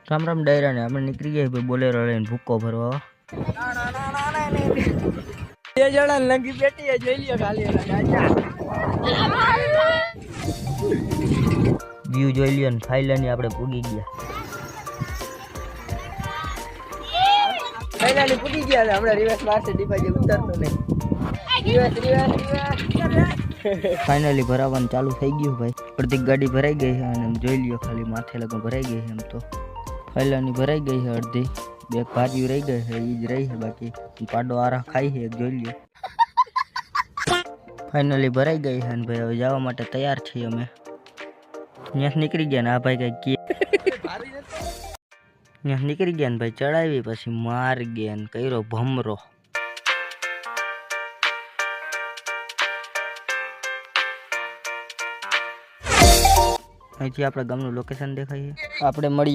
રામ રામ ડાયરા ને આપણે નીકળી ગયા ભાઈ બોલેરો લઈને ભૂક્કો ભરવા બે જણા લંગી બેટી જોઈ લ્યો ખાલી વ્યૂ જોઈ લ્યો ને ફાઇનલી આપણે પૂગી ગયા ફાઇનલી પૂગી ગયા હમણાં રિવર્સ મારશે ડીપાજી ઉતરતો નહીં ફાઇનલી ભરાવાનું ચાલુ થઈ ગયું ભાઈ અડધી ગાડી ભરાઈ ગઈ છે અને જોઈ લ્યો ખાલી માથે લગન ભરાઈ ગઈ છે એમ તો ફાઇનલી ભરાઈ ગઈ છે અડધી બે ભાજી રહી ગઈ છે એ જ રહી છે બાકી પાડો આરા ખાઈ છે જોઈ લ્યો ફાઇનલી ભરાઈ ગઈ છે અને ભાઈ હવે જવા માટે તૈયાર છીએ અમે ત્યાં નીકળી ગયા ને આ ભાઈ કઈ ત્યાં નીકળી ગયા ને ભાઈ ચડાવી પછી માર ગયા ને કર્યો ભમરો અહીંથી આપણા ગામનું લોકેશન દેખાય છે આપણે મળી